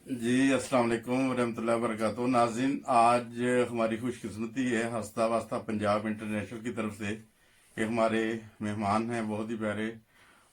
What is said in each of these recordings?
जी अस्सलाम वालेकुम रहमतुल्लाहि वबरकातुहू। नाज़रीन, आज हमारी खुशकिस्मती है हंसता वास्ता पंजाब इंटरनेशनल की तरफ से कि हमारे मेहमान हैं बहुत ही प्यारे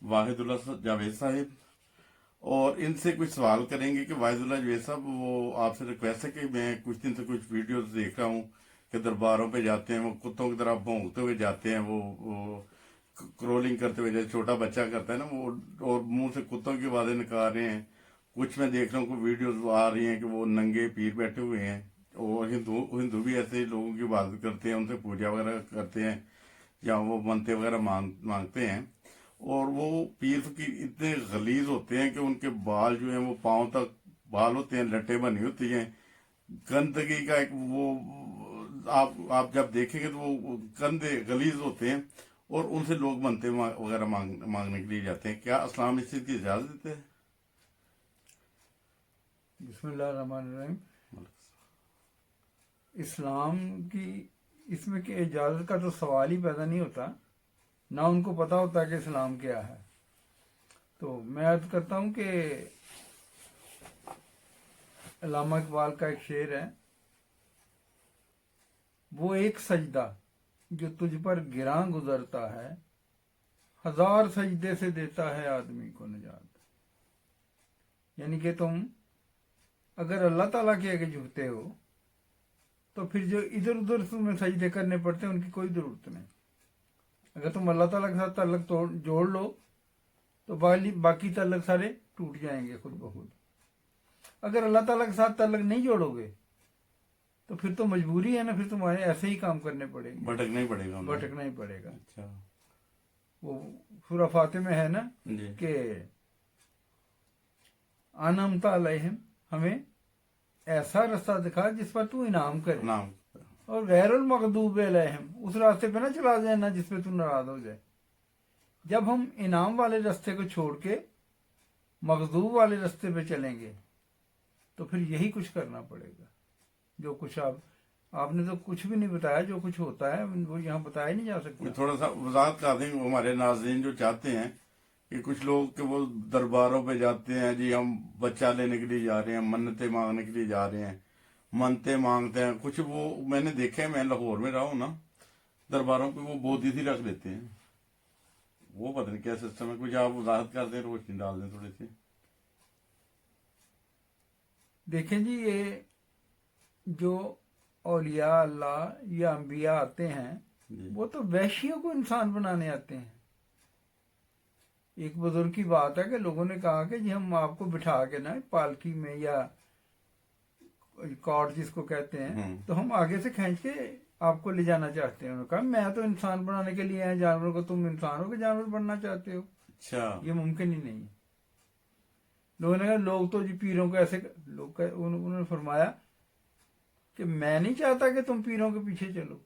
वाहिदुल्लाह जावेद साहिब, और इनसे कुछ सवाल करेंगे कि वाहिदुल्लाह जावेद साहब, वो आपसे रिक्वेस्ट है कि मैं कुछ दिन से कुछ वीडियोस देख रहा हूँ कि दरबारों पे जाते हैं, वो कुत्तों की तरह भौंकते हुए जाते हैं, वो क्रोलिंग करते हुए जैसे छोटा बच्चा करता है ना वो, और मुंह से कुत्तों की आवाजें निकाल रहे हैं। कुछ मैं देख रहा हूँ कि वीडियोस आ रही हैं कि वो नंगे पीर बैठे हुए हैं, और हिंदू हिंदू भी ऐसे ही लोगों की इबादत करते हैं, उनसे पूजा वगैरह करते हैं या वो मनते वगैरह मांगते हैं। और वो पीर की इतने गलीज होते हैं कि उनके बाल जो हैं वो पाँव तक बाल होते हैं, लट्टे बनी होती हैं, गंदगी का एक वो, आप जब देखेंगे तो वो गंदे गलीज होते हैं, और उनसे लोग मनते वगैरह मांगने के लिए जाते हैं। क्या इस्लाम इस चीज की इजाजत देते हैं? बिस्मिल्लाहिर्रहमानिर्रहीम। इस्लाम की इसमें कि इजाज़त का तो सवाल ही पैदा नहीं होता, ना उनको पता होता कि इस्लाम क्या है। तो मैं अर्ज करता हूँ कि अल्लामा इकबाल का एक शेर है, वो एक सजदा जो तुझ पर गिरां गुजरता है, हजार सजदे से देता है आदमी को निजात। यानी कि तुम अगर अल्लाह ताला के आगे झुकते हो तो फिर जो इधर उधर तुम्हें सजदे करने पड़ते हैं उनकी कोई जरूरत नहीं। अगर तुम अल्लाह ताला के साथ ताल्लुक जोड़ लो तो बाकी ताल्लुक सारे टूट जाएंगे खुद ब खुद। अगर अल्लाह ताला के साथ ताल्लुक नहीं जोड़ोगे तो फिर तो मजबूरी है ना, फिर तुम्हारे ऐसे ही काम करने पड़ेंगे, भटकना ही पड़ेगा। भटकना ही पड़ेगा। अच्छा। वो सूरह फातिह में है ना जी। कि अनअमता अलैहिम, हमें ऐसा रास्ता दिखा जिस पर तू इनाम करे, नाम। और गैरुल मगदूब अलैहिम, उस रास्ते पे ना चला जाए ना जिस पे तू नाराज हो जाए। जब हम इनाम वाले रास्ते को छोड़ के मगदूब वाले रास्ते पे चलेंगे तो फिर यही कुछ करना पड़ेगा। जो कुछ आपने तो कुछ भी नहीं बताया, जो कुछ होता है वो यहाँ बताया नहीं जा सकता। थोड़ा सा वजाहत कर दें हमारे नाज़रीन जो चाहते हैं कि कुछ लोग के वो दरबारों पे जाते हैं, जी हम बच्चा लेने के लिए जा रहे हैं, मन्नतें मांगने के लिए जा रहे हैं, मनते मांगते हैं कुछ। वो मैंने देखा है, मैं लाहौर में रहा हूँ ना, दरबारों पे वो बोधी रख देते हैं। वो पता नहीं क्या सिस्टम है, कुछ आप वजाहत कर दें, रोशनी डाल दें थोड़ी सी। देखें जी, ये जो औलिया अल्लाह या अंबिया आते हैं जी। वो तो वैश्यों को इंसान बनाने आते हैं। एक बुजुर्ग की बात है कि लोगों ने कहा कि जी हम आपको बिठा के ना पालकी में या कॉर्ड जिसको कहते हैं, तो हम आगे से खींच के आपको ले जाना चाहते हैं। उन्होंने कहा मैं तो इंसान बनाने के लिए आया जानवरों को, तुम इंसान हो के जानवर बनना चाहते हो? अच्छा। ये मुमकिन ही नहीं है। लोगों ने कहा लोग तो जी पीरों को ऐसे उन्होंने फरमाया कि मैं नहीं चाहता कि तुम पीरों के पीछे चलो,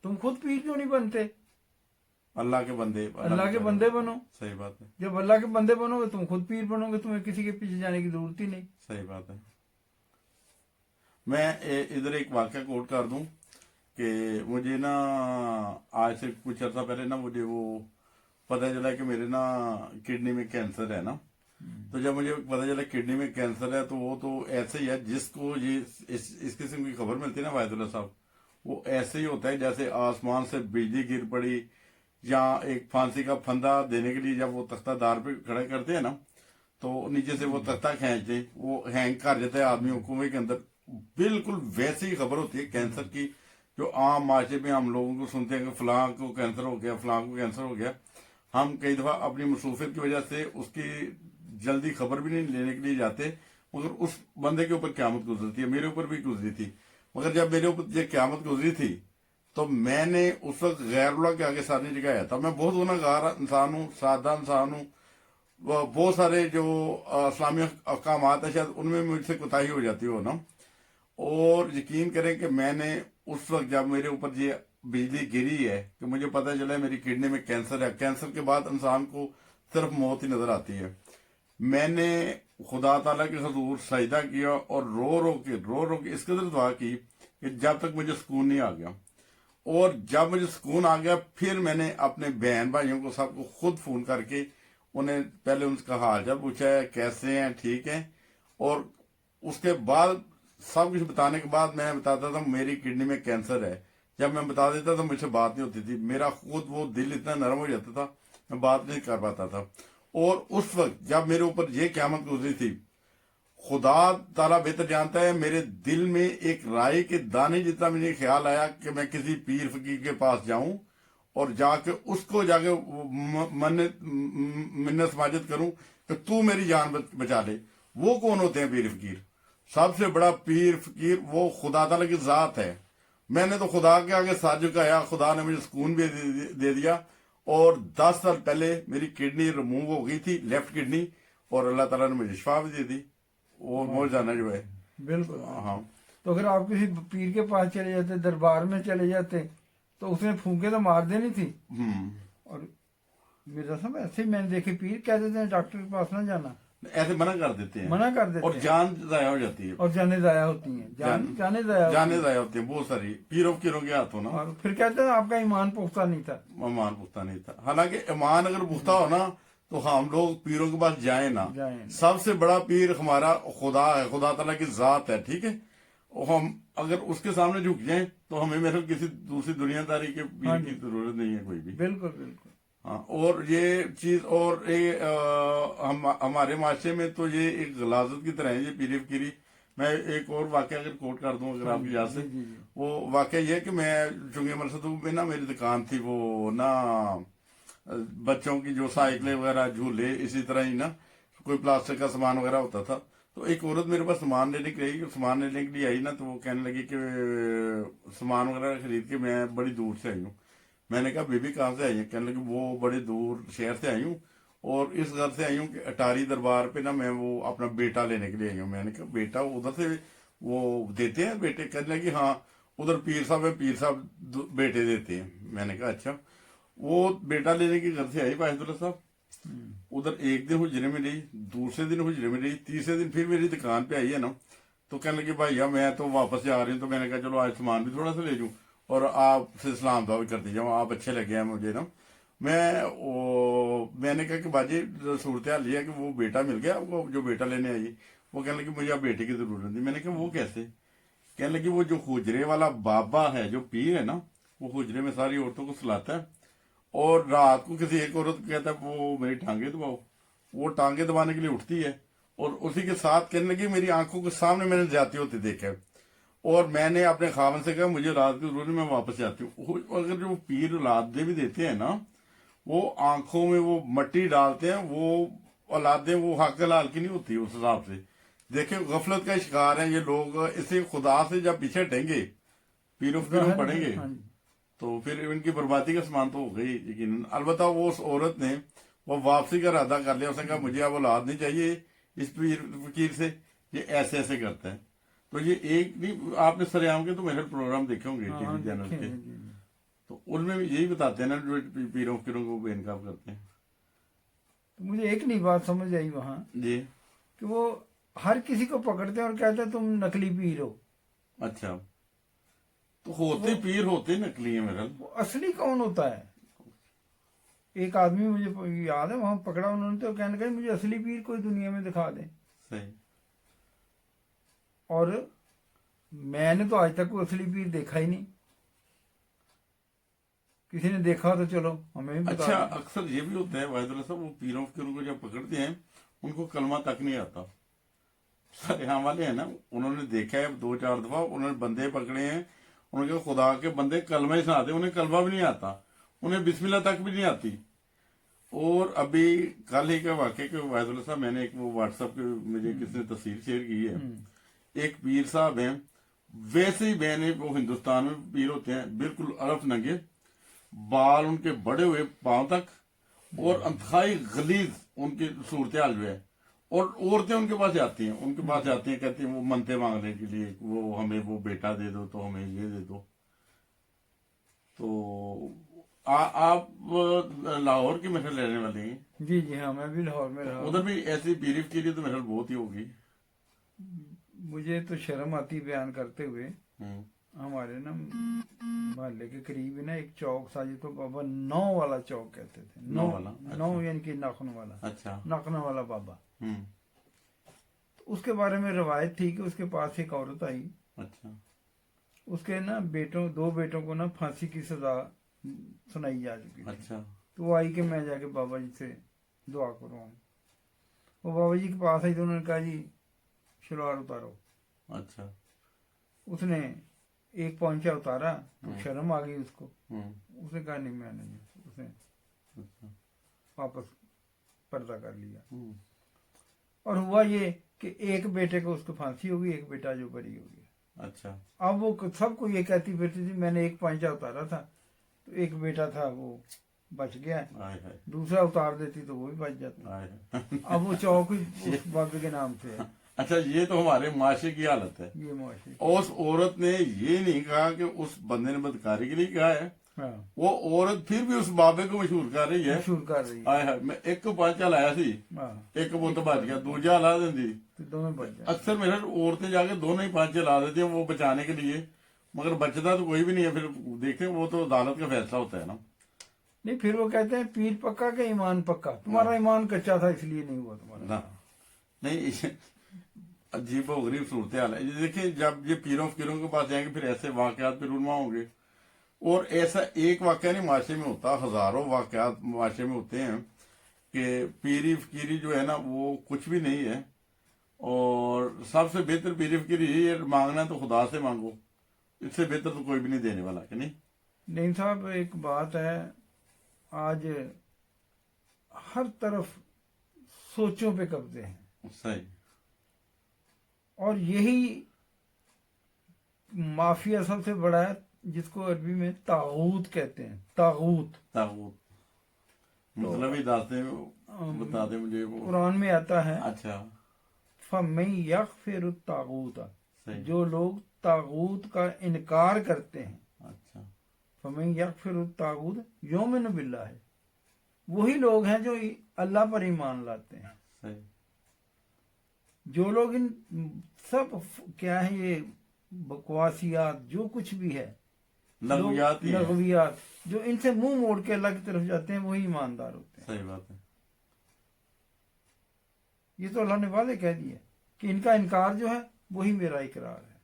तुम खुद पीर क्यों नहीं बनते? अल्लाह के बंदे, अल्लाह के बंदे बनो। सही बात है। जब अल्लाह के बंदे बनोगे तुम खुद पीर बनोगे, तुम्हें किसी के पीछे जाने की जरूरत ही नहीं। सही बात है। मैं इधर एक वाक्य कोट कर दूं कि मुझे ना आज से कुछ अर्सा पहले ना मुझे वो पता चला कि मेरे ना किडनी में कैंसर है ना। तो जब मुझे पता चला किडनी में कैंसर है, तो वो तो ऐसे ही है जिसको ये इस किस्म की खबर मिलती है ना वाहिदुल्लाह साहब, वो ऐसे ही होता है जैसे आसमान से बिजली गिर पड़ी, या एक फांसी का फंदा देने के लिए जब वो तख्तादार पे खड़े करते हैं ना, तो नीचे से वो तख्ता खींचते, वो हैंग कर जाता है आदमियों कुएं के अंदर। बिल्कुल वैसी ही खबर होती है कैंसर की, जो आम माशरे में हम लोगों को सुनते हैं कि फलां को कैंसर हो गया, फलां को कैंसर हो गया। हम कई दफा अपनी मसरूफियत की वजह से उसकी जल्दी खबर भी नहीं लेने के लिए जाते, मगर उस बंदे के ऊपर क्यामत गुजरती है। मेरे ऊपर भी गुजरी थी, मगर जब मेरे ऊपर ये क्यामत गुजरी थी तो मैंने उस वक्त गैरुल्लाह के आगे सारी जगह आया था। मैं बहुत गुनाहगार इंसान हूँ, सादा इंसान हूँ, बहुत सारे जो इस्लामी अहकाम है शायद उनमें मुझसे कोताही हो जाती हो ना। और यकीन करें कि मैंने उस वक्त जब मेरे ऊपर ये बिजली गिरी है कि मुझे पता चला मेरी किडनी में कैंसर है, कैंसर के बाद इंसान को सिर्फ मौत ही नजर आती है, मैंने खुदा ताला के हजूर सजदा किया और रो रो के इस कदर दुआ की कि जब तक मुझे सुकून नहीं आ गया। और जब मुझे सुकून आ गया फिर मैंने अपने बहन भाइयों को सबको खुद फोन करके उन्हें पहले उनका हाल चाल पूछा है, कैसे हैं, ठीक है। और उसके बाद सब कुछ बताने के बाद मैं बताता था मेरी किडनी में कैंसर है। जब मैं बता देता तो मुझसे बात नहीं होती थी, मेरा खुद वो दिल इतना नरम हो जाता था, मैं बात नहीं कर पाता था। और उस वक्त जब मेरे ऊपर ये क़यामत गुजरी थी, खुदा ताला बेहतर जानता है, मेरे दिल में एक राय के दाने जितना मुझे ख्याल आया कि मैं किसी पीर फकीर के पास जाऊं और जाके उसको जाके मिन्नत समाजत करूं कि तू मेरी जान बचा ले। वो कौन होते हैं पीर फकीर? सबसे बड़ा पीर फकीर वो खुदा ताला की जात है। मैंने तो खुदा के आगे सर झुकाया, खुदा ने मुझे सुकून भी दे दिया। और 10 साल पहले मेरी किडनी रिमूव हो गई थी, लेफ्ट किडनी, और अल्लाह ताला ने मुझे शिफा भी दे दी। वो मौजूदा जो है। बिल्कुल। हाँ, तो अगर आप किसी पीर के पास चले जाते, दरबार में चले जाते, तो उसने फूंके तो मार देनी थी। और मिर्जा साहब ऐसे ही मैंने देखे पीर कह देते हैं डॉक्टर के पास ना जाना, ऐसे मना कर देते हैं, मना कर देते और हैं, जान जाया हो जाती है, और जाने जाया होती हैं, जाने जाया होती जाने हैं। जाया होती है बहुत सारी पीरों कीरों के हाथों ना। और फिर कहते हैं आपका ईमान पुख्ता नहीं था। ईमान पुख्ता नहीं था। हालांकि ईमान अगर पुख्ता हो ना तो हम लोग पीरों के पास जाए ना। सबसे बड़ा पीर हमारा खुदा है, खुदा ताला की जात है, ठीक है। और हम अगर उसके सामने झुक जाएं तो हमें मेरे किसी दूसरी दुनियादारी के पीर की जरूरत नहीं है कोई भी। बिल्कुल बिल्कुल। हाँ, और ये चीज, और ये हमारे माशरे में तो ये एक गलाजत की तरह है ये पीर फकीरी। मैं एक और वाकया अगर कोट कर दूं अगर आपकी याद से, वो वाकया ये है कि मैं चुंगे मरसदू में ना मेरी दुकान थी, वो ना बच्चों की जो साइकिलें वगैरह, झूले, इसी तरह ही ना कोई प्लास्टिक का सामान वगैरह होता था। तो एक औरत मेरे पास सामान लेने के लिए आई ना, तो वो कहने लगी कि सामान वगैरह खरीद के मैं बड़ी दूर से आई हूँ। मैंने कहा बेबी कहाँ से आई है? कहने लगी वो बड़े दूर शहर से आई हूँ और इस घर से आई हूँ कि अटारी दरबार पे ना मैं वो अपना बेटा लेने के लिए आई हूँ। मैंने कहा बेटा उधर से वो देते हैं बेटे? कहने लगी हाँ उधर पीर साहब है, पीर साहब बेटे देते हैं। मैंने कहा अच्छा। वो बेटा लेने के घर से आई वाहिदुल्ला साहब, उधर एक दिन हुजरे में रही, दूसरे दिन हुजरे में रही, तीसरे दिन फिर मेरी दुकान पे आई है ना, तो कहने लगी भैया मैं तो वापस जा रही हूँ। तो मैंने कहा चलो आज सामान भी थोड़ा सा ले जूँ और आपसे सलाम दुआ भी कर दी जाऊँ, आप अच्छे लगे हैं मुझे ना। मैंने कहा कि बाजी सूरत हाल ये है कि वो बेटा मिल गया आपको जो बेटा लेने आई? वो कहने लगी मुझे अब बेटे की जरूरत नहीं। मैंने कहा वो कैसे? कहने लगी वो जो हुजरे वाला बाबा है, जो पीर है ना, वो हुजरे में सारी औरतों को सुलाता है और रात को किसी एक औरत को कहता है वो मेरी टांगे दबाओ, वो टांगे दबाने के लिए उठती है और उसी के साथ कहने लगी मेरी आंखों के सामने मैंने जाते होते देखा है और मैंने अपने खावन से कहा मुझे रात की जरूरत, मैं वापस जाती हूँ। अगर जो पीर औलादे भी देते हैं ना, वो आंखों में वो मट्टी डालते हैं, वो औलादे वो हक हलाल की नहीं होती उस हिसाब से। देखिए गफलत का शिकार है ये लोग, इसे खुदा से जब पीछे हटेंगे, पीरों फकीरों पड़ेंगे, तो फिर इनकी बर्बादी का समान तो हो गई यकीनन। अलबत्ता वो उस औरत ने वो वापसी का इरादा कर लिया, उसने कहा मुझे अब औलाद नहीं चाहिए इस पीर फकीर से, ये ऐसे ऐसे करता है। तो ये एक नहीं, आपने सरेआम के तो मेरे प्रोग्राम देखे होंगे टीवी चैनल के, तो उनमें भी यही बताते हैं ना जो पीरों फकीरों को बेनकाब करते हैं। तो मुझे एक नहीं बात समझ आई वहां जी, कि वो हर किसी को पकड़ते हैं और कहते हैं तुम नकली पीर हो। अच्छा, तो होते पीर होते नकली है मेरा। वो असली कौन होता है? एक आदमी मुझे याद है वहां पकड़ा उन्होंने, तो कहने लगे मुझे असली पीर कोई दुनिया में दिखा दे। सही। और मैंने तो आज तक कोई असली पीर देखा ही नहीं। किसी ने देखा तो चलो हमें भी बता। अच्छा, अक्सर ये भी होता है वाहिदुल्ला साहब, वो पीरों फकीरों को जब पकड़ते हैं उनको कलमा तक नहीं आता। सरेआम वाले हैं ना, उन्होंने देखा है 2-4 दफा, उन्होंने बंदे पकड़े हैं, उनके खुदा के बंदे कलमा ही सुनाते, उन्हें कलमा भी नहीं आता, उन्हें बिस्मिल्लाह तक भी नहीं आती। और अभी कल ही का वाकया कि वाहिदुल्ला साहब मैंने एक वो व्हाट्सएप पे मुझे किसी ने तस्वीर शेयर की है, एक पीर साहब हैं, वैसे ही मैंने वो हिंदुस्तान में पीर होते हैं बिल्कुल अरफ नंगे, बाल उनके बड़े हुए पांव तक और अंतहाई गलीज उनकी सूरत हाल जो है। और औरतें उनके पास जाती हैं, कहती हैं वो मनते मांगने के लिए, वो हमें वो बेटा दे दो, तो हमें ये दे दो। तो आप लाहौर की महल रहने वाले हैं? जी जी हाँ, मैं भी लाहौर में रहा। उधर भी ऐसी पीरीफ के लिए तो महल बहुत ही होगी। मुझे तो शर्म आती बयान करते हुए। हमारे ना मोहल्ले के करीब ना एक चौक था जिसको बाबा 9 वाला चौक कहते थे। 9 वाला, 9 यानी कि नाखून वाला। अच्छा, नाखून वाला बाबा। اس کے بارے میں روایت تھی کہ اس کے پاس ایک عورت آئی، اچھا اس کے نا دو بیٹوں کو نا پھانسی کی سزا سنائی جا چکی تھی۔ اچھا تو وہ آئی کہ میں جا کے بابا جی سے دعا کرواؤں۔ وہ بابا جی کے پاس آئی تو انہوں نے کہا جی شلوار اتارو۔ اچھا اس نے ایک پونچا اتارا تو شرم آ گئی اس کو، ہوں اس نے کہا نہیں میں نہیں، اس نے اچھا واپس پردہ کر لیا۔ ہوں اور ہوا یہ کہ ایک بیٹے کو اس کو پھانسی ہو گئی، ایک بیٹا جو بری ہو گیا۔ اچھا اب وہ سب کو یہ کہتی پھرتی تھی میں نے ایک پانچا اتارا تھا تو ایک بیٹا تھا وہ بچ گیا، آئے ہائے دوسرا اتار دیتی تو وہ بھی بچ جاتا۔ آئے ہائے اب وہ چوک اس بابے کے نام سے ہے۔ اچھا یہ تو ہمارے معاشرے کی حالت ہے۔ یہ معاشرے اس عورت نے یہ نہیں کہا کہ اس بندے نے بدکاری کے لیے کہا ہے، ہاں وہ عورت پھر بھی اس بابے کو مشہور کر رہی ہے۔ مشہور کر رہی ہے۔ آئے ہائے میں ایک کو پانچا لایا سی، ہاں ایک وہ تو بچ گیا، دوجا لا دیں تو دونوں بچ جائیں۔ اکثر میرے عورتیں جا کے دونوں ہی پانچے لا دیتی ہیں وہ بچانے کے لیے، مگر بچتا تو کوئی بھی نہیں ہے۔ پھر دیکھیں وہ تو عدالت کا فیصلہ ہوتا ہے نا۔ نہیں پھر وہ کہتے ہیں پیر پکا کہ ایمان پکا، تمہارا ایمان کچا تھا اس لیے نہیں ہوا تمہارا۔ نہ نہیں عجیب و غریب صورتحال ہے۔ یہ دیکھیں جب یہ پیروں فقیروں کے پاس جائیں گے پھر ایسے واقعات پہ رونما ہوں گے، اور ایسا ایک واقعہ نہیں معاشرے میں ہوتا، ہزاروں واقعات معاشرے میں ہوتے ہیں کہ پیری فقیری جو ہے نا وہ کچھ بھی نہیں ہے، اور سب سے بہتر پیری فقیری یہی ہے مانگنا ہے تو خدا سے مانگو، اس سے بہتر تو کوئی بھی نہیں دینے والا کہ نہیں۔ نہیں صاحب ایک بات ہے، آج ہر طرف سوچوں پہ قبضے ہیں، صحیح اور یہی مافیا سب سے بڑا ہے جس کو عربی میں طاغوت کہتے ہیں۔ طاغوت تاغوت مطلب ہی بتا دیں مجھے وہ۔ قرآن میں آتا ہے اچھا فَمَن يَغْفِرُ الطَّاغُوتَ، صحیح جو لوگ طاغوت کا انکار کرتے ہیں، اچھا فَمَن يَغْفِرُ الطَّاغُوتَ يُؤْمِنُ بِاللَّهِ، وہی لوگ ہیں جو اللہ پر ایمان لاتے ہیں۔ صحیح جو لوگ ان سب کیا ہے یہ بکواسیات جو کچھ بھی ہے، لغویات ہی ہیں۔ لغویات، جو ان سے منہ موڑ کے اللہ کی طرف جاتے ہیں وہی ایماندار ہوتے ہیں۔ صحیح بات ہے۔ یہ تو اللہ نے واضح کہہ دیا کہ ان کا انکار جو ہے وہی میرا اقرار ہے،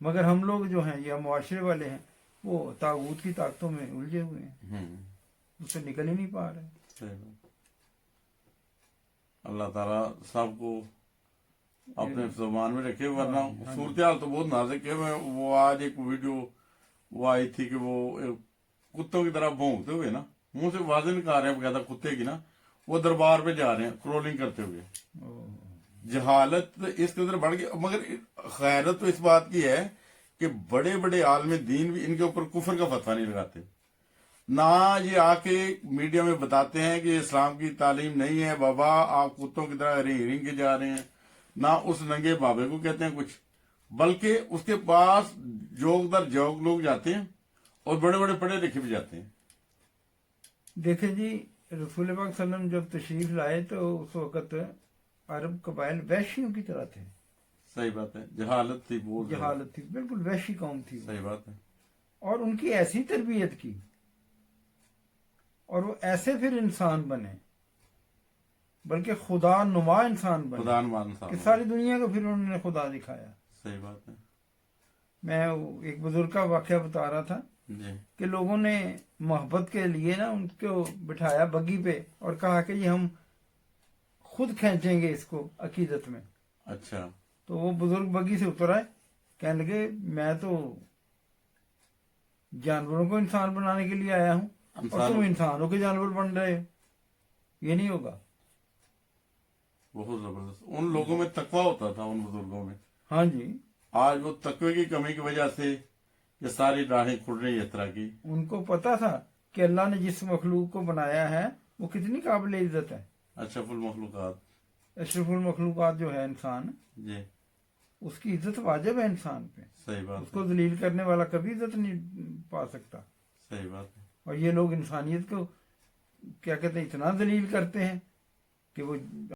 مگر ہم لوگ جو ہیں یا معاشرے والے ہیں وہ طاغوت کی طاقتوں میں الجھے ہوئے ہیں، اس سے نکل ہی نہیں پا رہے۔ صحیح بات۔ اللہ تعالیٰ سب کو اپنے زبان میں رکھے، ورنہ صورتحال تو بہت نازک ہے۔ میں وہ آج ایک ویڈیو وہ آئی تھی کہ وہ کتوں کی طرح بھونکتے ہوئے نا، منہ سے واضح نکال رہے ہیں بقاعدہ کتے کی نا، وہ دربار پہ جا رہے ہیں کرولنگ کرتے ہوئے۔ جہالت اس قدر بڑھ گئی، مگر خیرت تو اس بات کی ہے کہ بڑے بڑے عالم دین بھی ان کے اوپر کفر کا فتویٰ نہیں لگاتے، نہ یہ آ کے میڈیا میں بتاتے ہیں کہ اسلام کی تعلیم نہیں ہے، بابا آپ کتوں کی طرح رینگ رینگ کے جا رہے ہیں، نہ اس ننگے بابے کو کہتے ہیں کچھ، بلکہ اس کے پاس جوگ در جوگ لوگ جاتے ہیں اور بڑے بڑے پڑھے لکھے بھی جاتے ہیں۔ دیکھیں جی رسول پاک صلی اللہ علیہ وسلم جب تشریف لائے تو اس وقت عرب قبائل وحشیوں کی طرح تھے۔ صحیح بات ہے، جہالت تھی، بہت زیادہ۔ جہالت تھی، بالکل وحشی قوم تھی وہ۔ صحیح بات ہے۔ اور ان کی ایسی تربیت کی اور وہ ایسے پھر انسان بنے، بلکہ خدا نما انسان بنے، خدا نمان کہ صاحب، ساری دنیا کو پھر انہوں نے خدا دکھایا۔ صحیح بات ہے میں ایک بزرگ کا واقعہ بتا رہا تھا جی۔ کہ لوگوں نے محبت کے لیے نا ان کو بٹھایا بگی پہ اور کہا کہ یہ ہم خود کھینچیں گے اس کو عقیدت میں۔ اچھا تو وہ بزرگ بگی سے اتر آئے، کہنے لگے میں تو جانوروں کو انسان بنانے کے لیے آیا ہوں اور تم انسانوں کے جانور بن رہے ہو، یہ نہیں ہوگا۔ بہت زبردست، ان لوگوں میں تقویٰ ہوتا تھا، ان بزرگوں میں۔ ہاں جی، آج وہ تقوی کی کمی کی وجہ سے یہ ساری راہیں کھل رہی ہیں اس طرح کی۔ ان کو پتا تھا کہ اللہ نے جس مخلوق کو بنایا ہے وہ کتنی قابل عزت ہے۔ اشرف المخلوقات، اشرف المخلوقات جو ہے انسان، جی اس کی عزت واجب ہے انسان پہ، صحیح اس بات کو ہے، ذلیل کرنے والا کبھی عزت نہیں پا سکتا۔ صحیح بات ہے۔ اور یہ لوگ انسانیت کو کیا کہتے ہیں اتنا ذلیل کرتے ہیں کہ وہ